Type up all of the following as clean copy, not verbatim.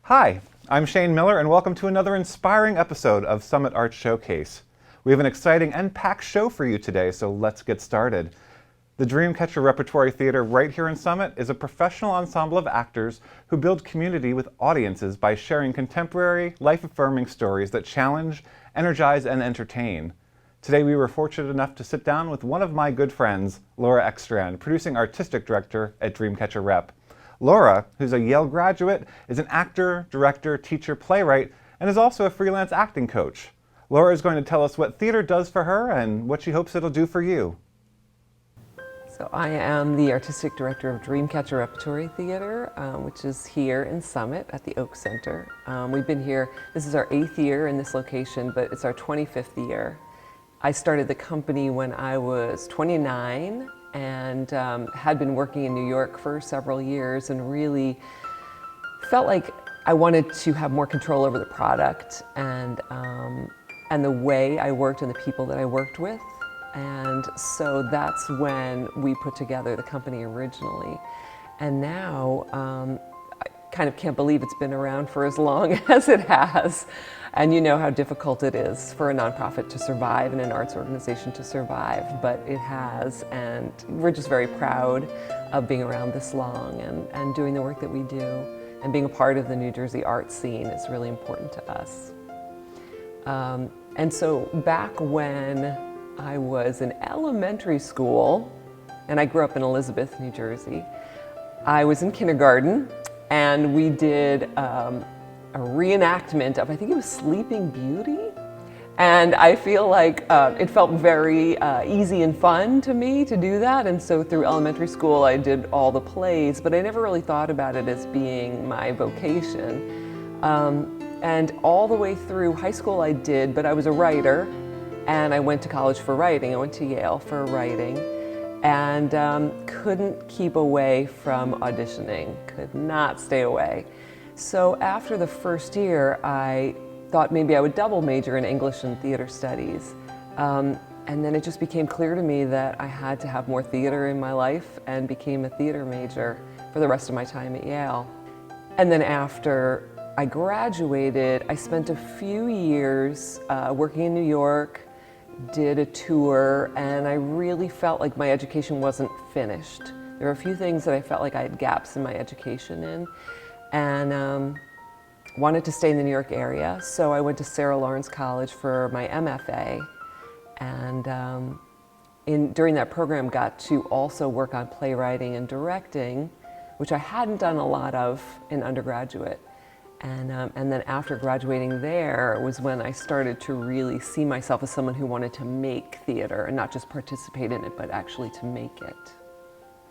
Hi, I'm Shane Miller, and welcome to another inspiring episode of Summit Arts Showcase. We have an exciting and packed show for you today, so let's get started. The Dreamcatcher Repertory Theater right here in Summit is a professional ensemble of actors who build community with audiences by sharing contemporary, life-affirming stories that challenge, energize, and entertain. Today we were fortunate enough to sit down with one of my good friends, Laura Ekstrand, producing artistic director at Dreamcatcher Rep. Laura, who's a Yale graduate, is an actor, director, teacher, playwright, and is also a freelance acting coach. Laura is going to tell us what theater does for her and what she hopes it'll do for you. So I am the artistic director of Dreamcatcher Repertory Theater, which is here in Summit at the Oak Center. We've been here, this is our 8th year in this location, but it's our 25th year. I started the company when I was 29 and had been working in New York for several years and really felt like I wanted to have more control over the product and the way I worked and the people that I worked with. And so that's when we put together the company originally. And now I kind of can't believe it's been around for as long as it has. And you know how difficult it is for a nonprofit to survive and an arts organization to survive, but it has, and we're just very proud of being around this long and doing the work that we do. And being a part of the New Jersey art scene is really important to us. And so back when I was in elementary school, and I grew up in Elizabeth, New Jersey, I was in kindergarten, and we did a reenactment of, I think it was Sleeping Beauty. And I feel like it felt very easy and fun to me to do that. And so through elementary school, I did all the plays, but I never really thought about it as being my vocation. And all the way through high school I did, but I was a writer, and I went to college for writing. I went to Yale for writing, and couldn't keep away from auditioning, could not stay away. So after the first year, I thought maybe I would double major in English and theater studies. And then it just became clear to me that I had to have more theater in my life and became a theater major for the rest of my time at Yale. And then after I graduated, I spent a few years working in New York, did a tour, and I really felt like my education wasn't finished. There were a few things that I felt like I had gaps in my education in. And wanted to stay in the New York area, so I went to Sarah Lawrence College for my MFA, and during that program got to also work on playwriting and directing, which I hadn't done a lot of in undergraduate. And then after graduating there was when I started to really see myself as someone who wanted to make theater and not just participate in it, but actually to make it.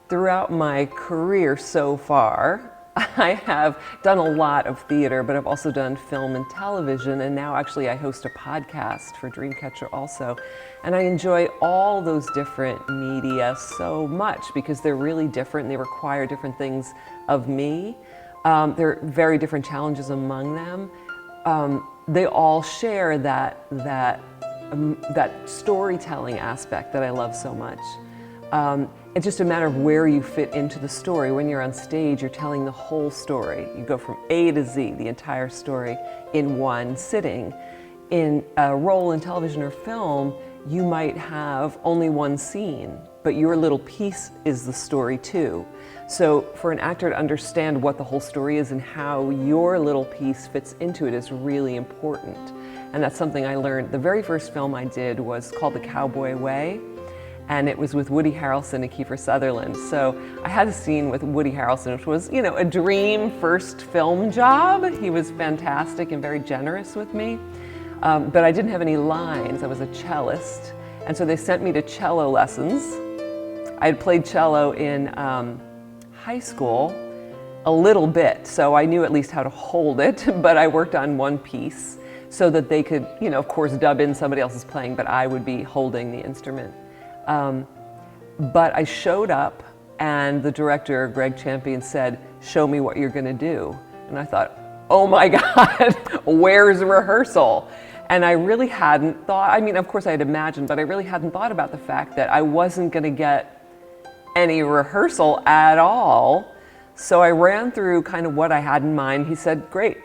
Throughout my career so far, I have done a lot of theater, but I've also done film and television, and now actually I host a podcast for Dreamcatcher also. And I enjoy all those different media so much because they're really different and they require different things of me. There are very different challenges among them. They all share that storytelling aspect that I love so much. It's just a matter of where you fit into the story. When you're on stage, you're telling the whole story. You go from A to Z, the entire story, in one sitting. In a role in television or film, you might have only one scene, but your little piece is the story too. So for an actor to understand what the whole story is and how your little piece fits into it is really important. And that's something I learned. The very first film I did was called The Cowboy Way. And it was with Woody Harrelson and Kiefer Sutherland. So I had a scene with Woody Harrelson, which was, you know, a dream first film job. He was fantastic and very generous with me. But I didn't have any lines. I was a cellist. And so they sent me to cello lessons. I had played cello in high school a little bit, so I knew at least how to hold it, but I worked on one piece so that they could, you know, of course, dub in somebody else's playing, but I would be holding the instrument. But I showed up and the director, Greg Champion, said, "Show me what you're gonna do." And I thought, oh my God, where's rehearsal? And I really hadn't thought, I mean, of course I had imagined, but I really hadn't thought about the fact that I wasn't going to get any rehearsal at all. So I ran through kind of what I had in mind. He said, great.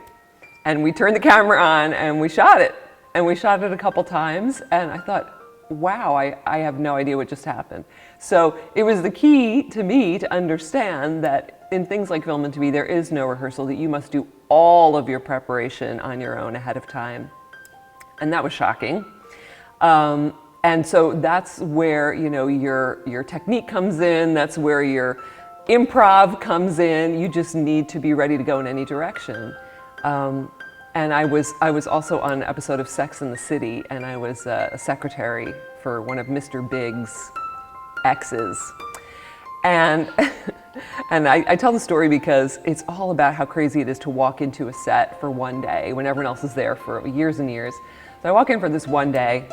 And we turned the camera on and we shot it. And we shot it a couple times. And I thought, wow, I have no idea what just happened. So it was the key to me to understand that in things like film and TV, there is no rehearsal, that you must do all of your preparation on your own ahead of time. And that was shocking. And so that's where, you know, your technique comes in, that's where your improv comes in. You just need to be ready to go in any direction. And I was also on an episode of Sex and the City, and I was a secretary for one of Mr. Big's exes. And and I tell the story because it's all about how crazy it is to walk into a set for one day when everyone else is there for years and years. So I walk in for this one day,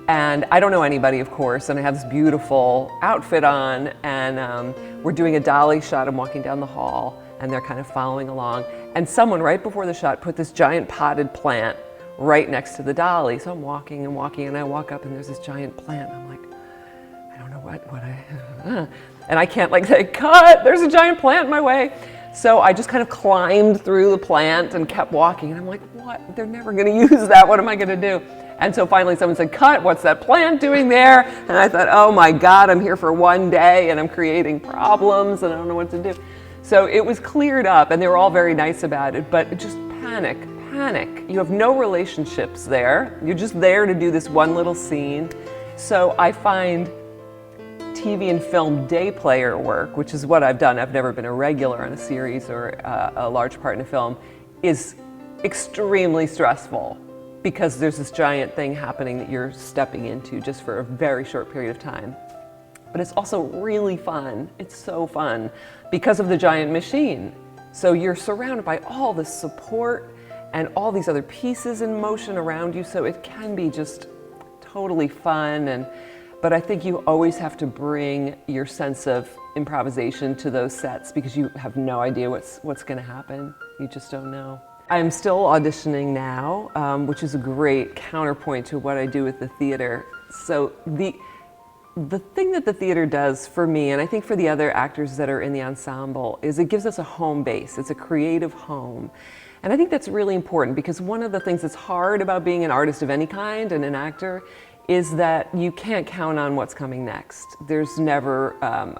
and I don't know anybody, of course, and I have this beautiful outfit on, and we're doing a dolly shot. I'm walking down the hall, and they're kind of following along. And someone right before the shot put this giant potted plant right next to the dolly. So I'm walking and walking, and I walk up, and there's this giant plant. I'm like, I don't know what and I can't like say, cut, there's a giant plant in my way. So I just kind of climbed through the plant and kept walking. And I'm like, what? They're never going to use that. What am I going to do? And so finally someone said, cut, what's that plant doing there? And I thought, oh my God, I'm here for one day and I'm creating problems and I don't know what to do. So it was cleared up and they were all very nice about it, but just panic. You have no relationships there. You're just there to do this one little scene. So I find TV and film day player work, which is what I've done. I've never been a regular on a series or a large part in a film, is extremely stressful because there's this giant thing happening that you're stepping into just for a very short period of time. But it's also really fun. It's so fun because of the giant machine. So you're surrounded by all this support and all these other pieces in motion around you, so it can be just totally fun. But I think you always have to bring your sense of improvisation to those sets because you have no idea what's going to happen. You just don't know. I'm still auditioning now, which is a great counterpoint to what I do with the theater. So the thing that the theater does for me, and I think for the other actors that are in the ensemble, is it gives us a home base. It's a creative home. And I think that's really important because one of the things that's hard about being an artist of any kind and an actor is that you can't count on what's coming next. There's never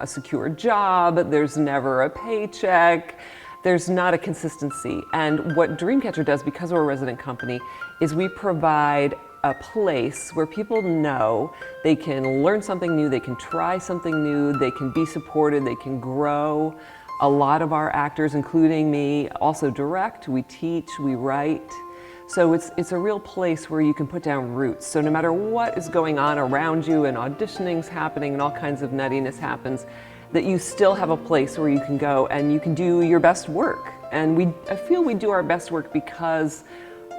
a secure job, there's never a paycheck, there's not a consistency. And what Dreamcatcher does, because we're a resident company, is we provide a place where people know they can learn something new, they can try something new, they can be supported, they can grow. A lot of our actors, including me, also direct, we teach, we write. So it's a real place where you can put down roots. So no matter what is going on around you and auditioning's happening and all kinds of nuttiness happens, that you still have a place where you can go and you can do your best work. And I feel we do our best work because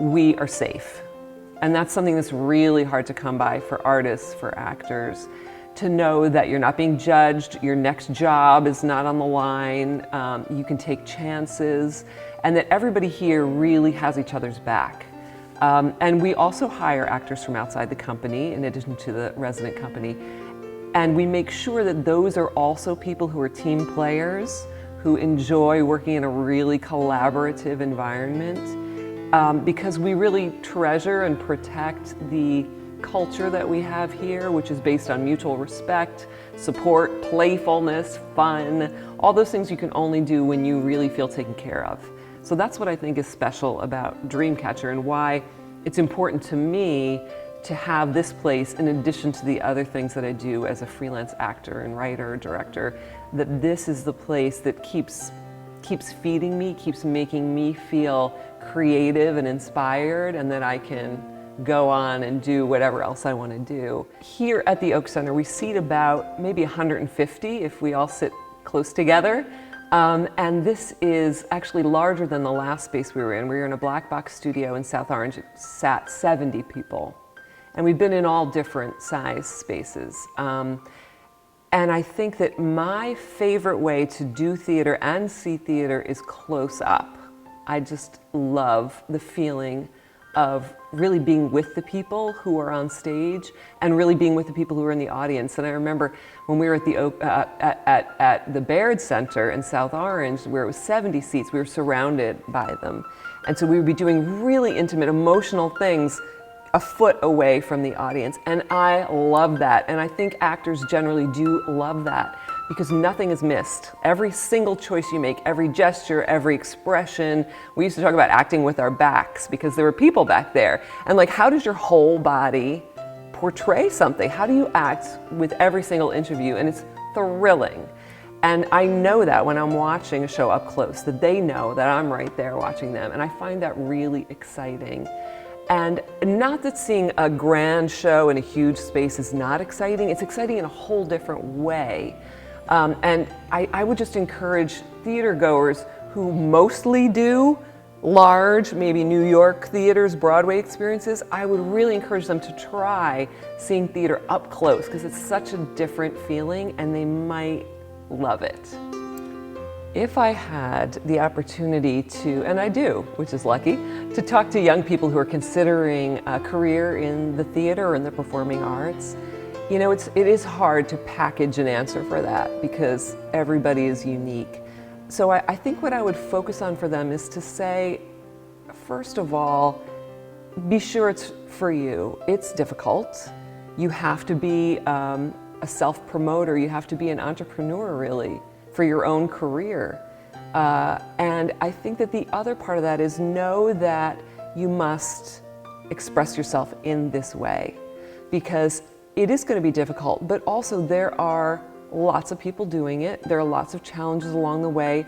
we are safe. And that's something that's really hard to come by for artists, for actors, to know that you're not being judged, your next job is not on the line, you can take chances, and that everybody here really has each other's back. And we also hire actors from outside the company, in addition to the resident company, and we make sure that those are also people who are team players, who enjoy working in a really collaborative environment, because we really treasure and protect the culture that we have here, which is based on mutual respect, support, playfulness, fun, all those things you can only do when you really feel taken care of. So that's what I think is special about Dreamcatcher and why it's important to me to have this place in addition to the other things that I do as a freelance actor and writer, director, that this is the place that keeps feeding me, keeps making me feel creative and inspired, and that I can go on and do whatever else I want to do. Here at the Oak Center, we seat about maybe 150 if we all sit close together. And this is actually larger than the last space we were in. We were in a black box studio in South Orange. It sat 70 people. And we've been in all different size spaces. And I think that my favorite way to do theater and see theater is close up. I just love the feeling of really being with the people who are on stage and really being with the people who are in the audience. And I remember when we were at the Baird Center in South Orange, where it was 70 seats, we were surrounded by them. And so we would be doing really intimate, emotional things a foot away from the audience. And I love that. And I think actors generally do love that, because nothing is missed. Every single choice you make, every gesture, every expression. We used to talk about acting with our backs because there were people back there. And like, how does your whole body portray something? How do you act with every single interview? And it's thrilling. And I know that when I'm watching a show up close, that they know that I'm right there watching them. And I find that really exciting. And not that seeing a grand show in a huge space is not exciting. It's exciting in a whole different way. And I would just encourage theater goers who mostly do large, maybe New York theaters, Broadway experiences, I would really encourage them to try seeing theater up close, because it's such a different feeling and they might love it. If I had the opportunity to, and I do, which is lucky, to talk to young people who are considering a career in the theater or in the performing arts, you know, it is hard to package an answer for that because everybody is unique. So I think what I would focus on for them is to say, first of all, be sure it's for you. It's difficult. You have to be a self-promoter. You have to be an entrepreneur, really, for your own career. And I think that the other part of that is know that you must express yourself in this way, because it is going to be difficult, but also there are lots of people doing it. There are lots of challenges along the way.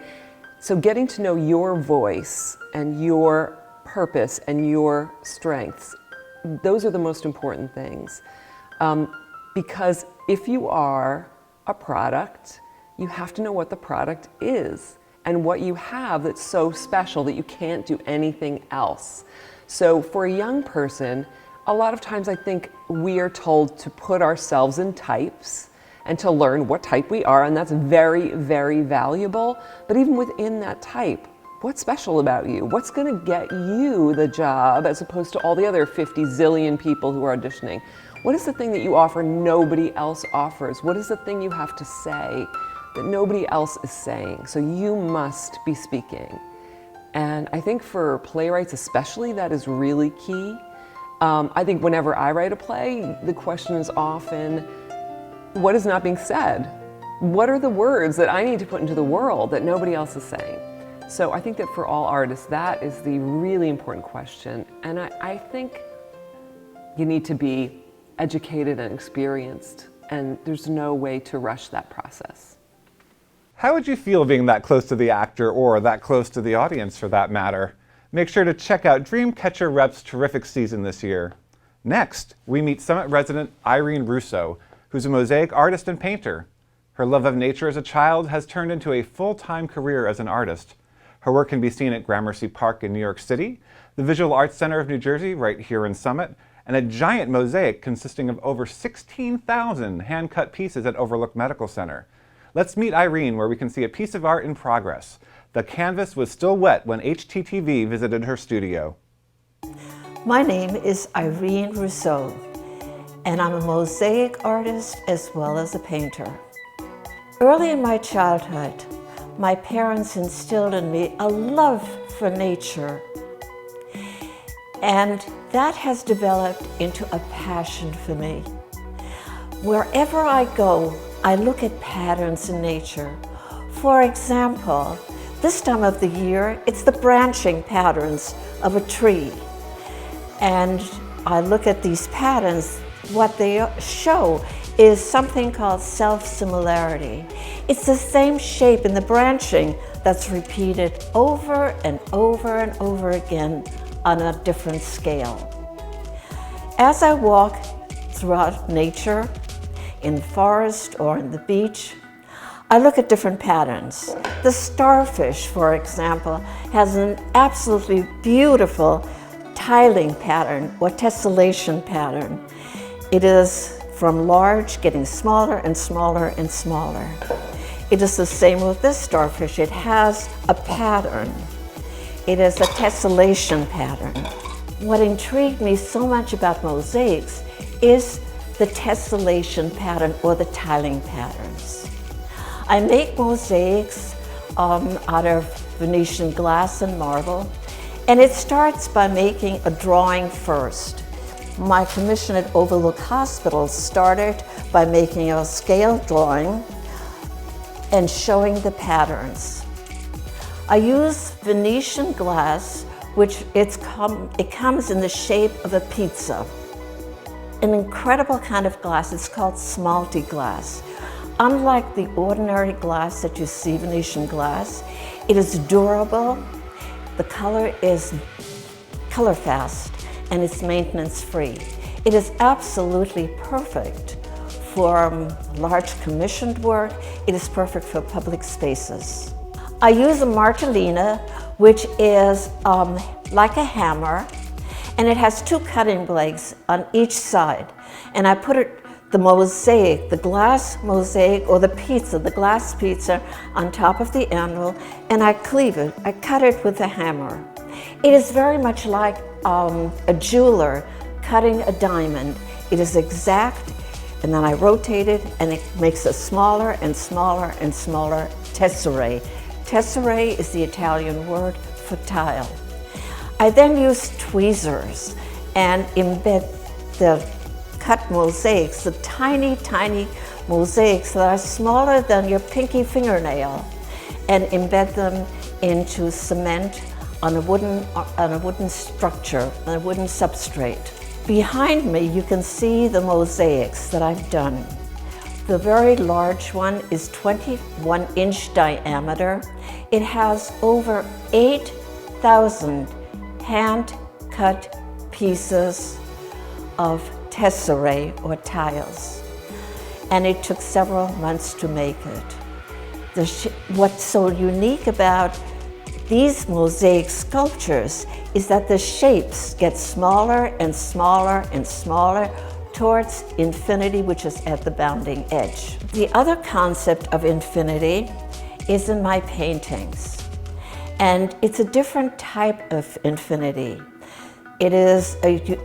So getting to know your voice and your purpose and your strengths, those are the most important things. Because if you are a product, you have to know what the product is and what you have that's so special that you can't do anything else. So for a young person, a lot of times I think we are told to put ourselves in types and to learn what type we are, and that's very, very valuable. But even within that type, what's special about you? What's gonna get you the job as opposed to all the other 50 zillion people who are auditioning? What is the thing that you offer nobody else offers? What is the thing you have to say that nobody else is saying? So you must be speaking. And I think for playwrights especially, that is really key. I think whenever I write a play, the question is often, what is not being said? What are the words that I need to put into the world that nobody else is saying? So I think that for all artists, that is the really important question. And I think you need to be educated and experienced, and there's no way to rush that process. How would you feel being that close to the actor, or that close to the audience for that matter? Make sure to check out Dreamcatcher Rep's terrific season this year. Next, we meet Summit resident Irene Russo, who's a mosaic artist and painter. Her love of nature as a child has turned into a full-time career as an artist. Her work can be seen at Gramercy Park in New York City, the Visual Arts Center of New Jersey right here in Summit, and a giant mosaic consisting of over 16,000 hand-cut pieces at Overlook Medical Center. Let's meet Irene, where we can see a piece of art in progress. The canvas was still wet when HTTV visited her studio. My name is Irene Russo, and I'm a mosaic artist as well as a painter. Early in my childhood, my parents instilled in me a love for nature, and that has developed into a passion for me. Wherever I go, I look at patterns in nature. For example, this time of the year, it's the branching patterns of a tree. And I look at these patterns. What they show is something called self-similarity. It's the same shape in the branching that's repeated over and over and over again on a different scale. As I walk throughout nature, in the forest or in the beach, I look at different patterns. The starfish, for example, has an absolutely beautiful tiling pattern or tessellation pattern. It is from large getting smaller and smaller and smaller. It is the same with this starfish. It has a pattern. It is a tessellation pattern. What intrigued me so much about mosaics is the tessellation pattern or the tiling patterns. I make mosaics out of Venetian glass and marble, and it starts by making a drawing first. My commission at Overlook Hospital started by making a scale drawing and showing the patterns. I use Venetian glass, which it comes in the shape of a pizza. An incredible kind of glass. It's called smalty glass. Unlike the ordinary glass that you see, Venetian glass, it is durable, the color is color fast, and it's maintenance free. It is absolutely perfect for large commissioned work. It is perfect for public spaces. I use a martellina, which is like a hammer, and it has two cutting blades on each side. And I put the mosaic, the glass mosaic, or the pizza, the glass pizza, on top of the anvil, and I cleave it. I cut it with a hammer. It is very much like a jeweler cutting a diamond. It is exact, and then I rotate it, and it makes a smaller and smaller and smaller tesserae. Tesserae is the Italian word for tile. I then use tweezers and embed the cut mosaics, the tiny, tiny mosaics that are smaller than your pinky fingernail, and embed them into cement on a wooden structure, on a wooden substrate. Behind me, you can see the mosaics that I've done. The very large one is 21-inch diameter. It has over 8,000 hand-cut pieces of tesserae or tiles, and it took several months to make it. What's so unique about these mosaic sculptures is that the shapes get smaller and smaller and smaller towards infinity, which is at the bounding edge. The other concept of infinity is in my paintings, and it's a different type of infinity. It is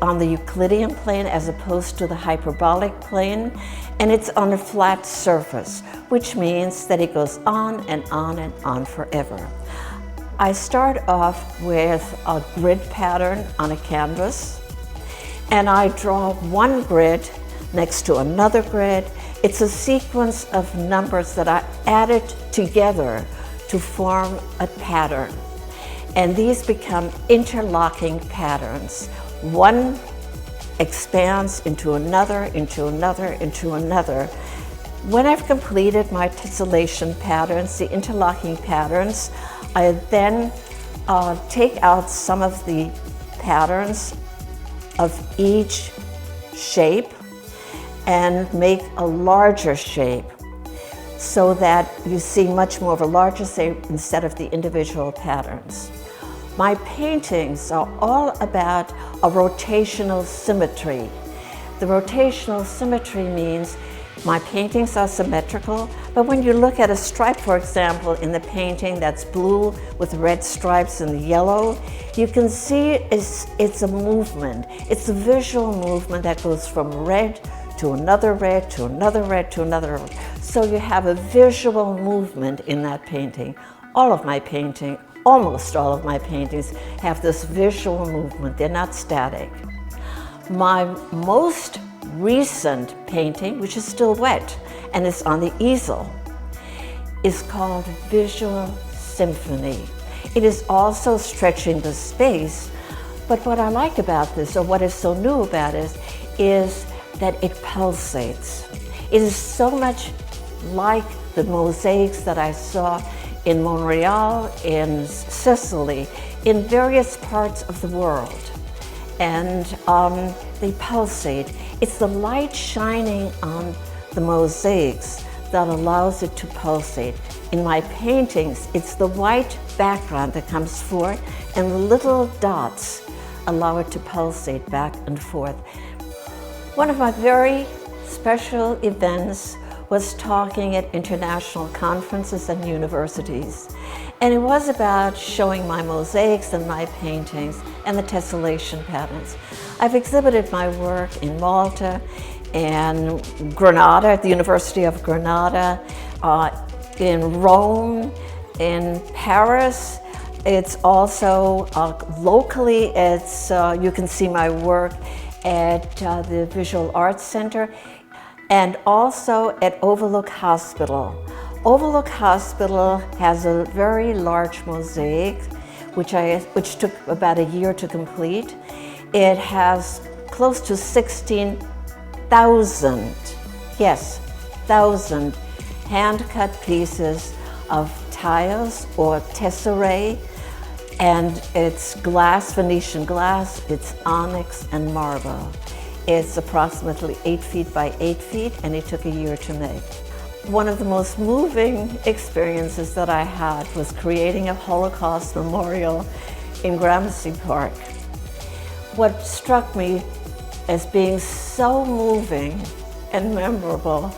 on the Euclidean plane as opposed to the hyperbolic plane, and it's on a flat surface, which means that it goes on and on and on forever. I start off with a grid pattern on a canvas, and I draw one grid next to another grid. It's a sequence of numbers that are added together to form a pattern. And these become interlocking patterns. One expands into another, into another, into another. When I've completed my tessellation patterns, the interlocking patterns, I then take out some of the patterns of each shape and make a larger shape so that you see much more of a larger shape instead of the individual patterns. My paintings are all about a rotational symmetry. The rotational symmetry means my paintings are symmetrical, but when you look at a stripe, for example, in the painting that's blue with red stripes and yellow, you can see it's a movement. It's a visual movement that goes from red to another red, to another red, to another red. So you have a visual movement in that painting. All of my painting, almost all of my paintings have this visual movement. They're not static. My most recent painting, which is still wet and is on the easel, is called Visual Symphony. It is also stretching the space, but what I like about this, or what is so new about it, is that it pulsates. It is so much like the mosaics that I saw in Montreal, in Sicily, in various parts of the world. And they pulsate. It's the light shining on the mosaics that allows it to pulsate. In my paintings, it's the white background that comes forth, and the little dots allow it to pulsate back and forth. One of my very special events was talking at international conferences and universities. And it was about showing my mosaics and my paintings and the tessellation patterns. I've exhibited my work in Malta, in Granada, at the University of Granada, in Rome, in Paris. It's also locally, you can see my work at the Visual Arts Center and also at Overlook Hospital. Overlook Hospital has a very large mosaic, which took about a year to complete. It has close to 16,000, yes, 1,000 hand-cut pieces of tiles or tesserae, and it's glass, Venetian glass, it's onyx and marble. It's approximately 8 feet by 8 feet, and it took a year to make. One of the most moving experiences that I had was creating a Holocaust memorial in Gramercy Park. What struck me as being so moving and memorable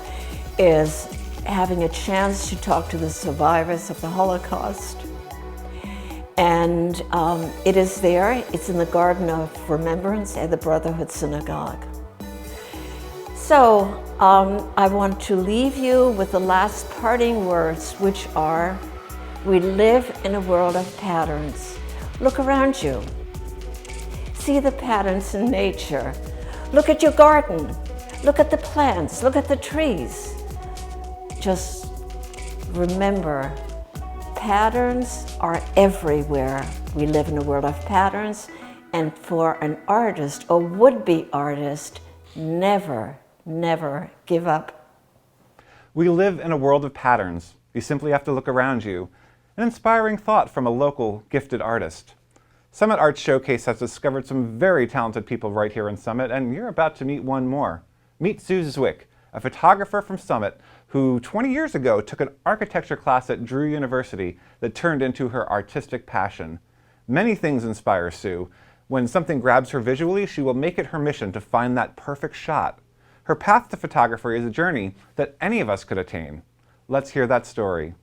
is having a chance to talk to the survivors of the Holocaust. And it is there, it's in the Garden of Remembrance at the Brotherhood Synagogue. So I want to leave you with the last parting words, which are, we live in a world of patterns. Look around you. See the patterns in nature. Look at your garden. Look at the plants. Look at the trees. Just remember, patterns are everywhere. We live in a world of patterns, and for an artist or would-be artist, never give up. We live in a world of patterns. You simply have to look around you. An inspiring thought from a local, gifted artist. Summit Arts Showcase has discovered some very talented people right here in Summit, and you're about to meet one more. Meet Sue Zwick, a photographer from Summit who 20 years ago took an architecture class at Drew University that turned into her artistic passion. Many things inspire Sue. When something grabs her visually, she will make it her mission to find that perfect shot. Her path to photography is a journey that any of us could attain. Let's hear that story.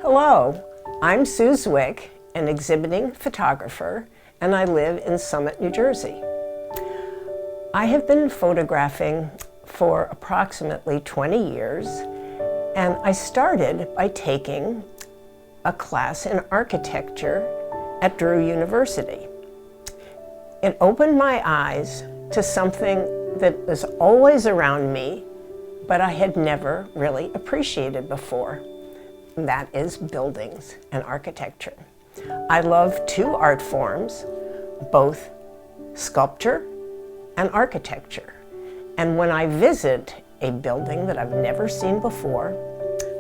Hello, I'm Sue Zwick, an exhibiting photographer, and I live in Summit, New Jersey. I have been photographing for approximately 20 years, and I started by taking a class in architecture at Drew University. It opened my eyes to something that was always around me, but I had never really appreciated before. And that is buildings and architecture. I love two art forms, both sculpture and architecture. And when I visit a building that I've never seen before,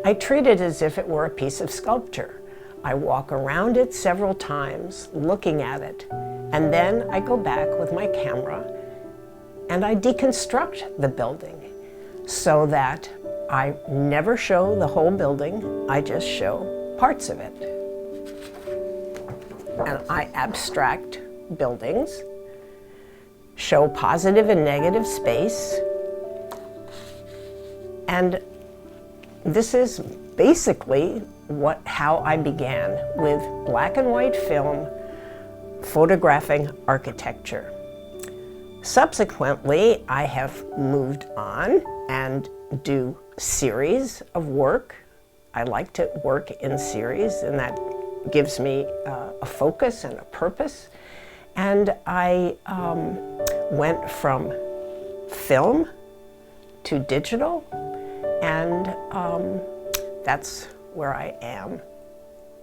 I treat it as if it were a piece of sculpture. I walk around it several times, looking at it, and then I go back with my camera and I deconstruct the building so that I never show the whole building, I just show parts of it. And I abstract buildings, show positive and negative space, and this is basically how I began with black and white film photographing architecture. Subsequently, I have moved on and do series of work. I like to work in series, and that gives me a focus and a purpose. And I went from film to digital, and that's where I am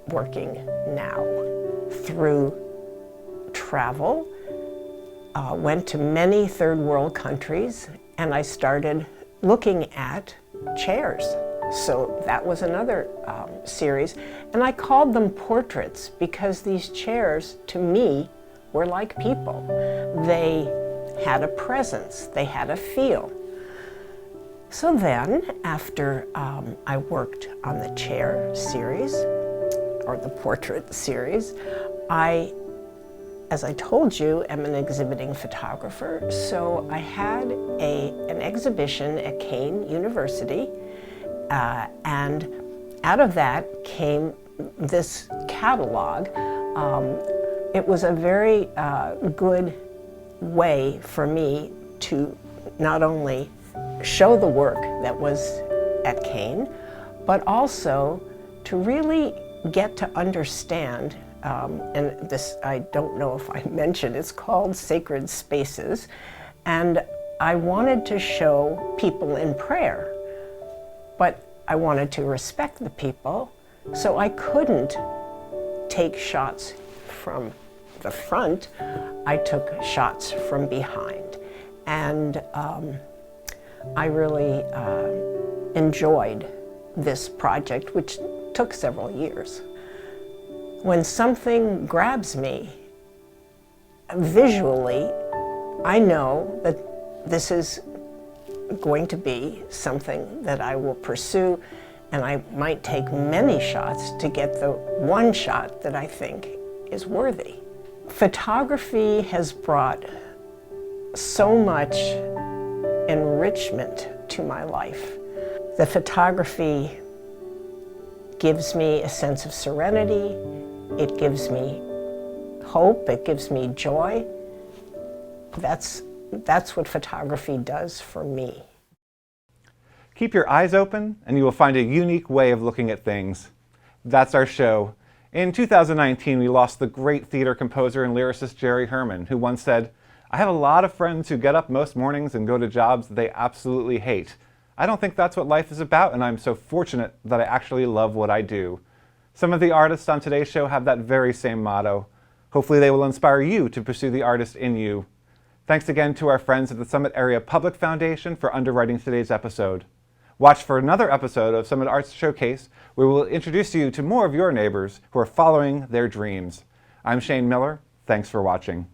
working now. Through travel, went to many third world countries, and I started looking at chairs. So that was another series, and I called them portraits because these chairs, to me, were like people. They had a presence, they had a feel. So then, after I worked on the chair series, or the portrait series, I, as I told you, am an exhibiting photographer. So I had an exhibition at Kean University, and out of that came this catalog. It was a very good way for me to not only show the work that was at Kane, but also to really get to understand, and this I don't know if I mentioned, it's called Sacred Spaces, and I wanted to show people in prayer, but I wanted to respect the people, so I couldn't take shots from the front. I took shots from behind, and I really enjoyed this project, which took several years. When something grabs me visually, I know that this is going to be something that I will pursue, and I might take many shots to get the one shot that I think is worthy. Photography has brought so much enrichment to my life. The photography gives me a sense of serenity, it gives me hope, it gives me joy. That's what photography does for me. Keep your eyes open and you will find a unique way of looking at things. That's our show. In 2019, we lost the great theater composer and lyricist Jerry Herman, who once said, "I have a lot of friends who get up most mornings and go to jobs that they absolutely hate. I don't think that's what life is about, and I'm so fortunate that I actually love what I do." Some of the artists on today's show have that very same motto. Hopefully they will inspire you to pursue the artist in you. Thanks again to our friends at the Summit Area Public Foundation for underwriting today's episode. Watch for another episode of Summit Arts Showcase, where we'll introduce you to more of your neighbors who are following their dreams. I'm Shane Miller. Thanks for watching.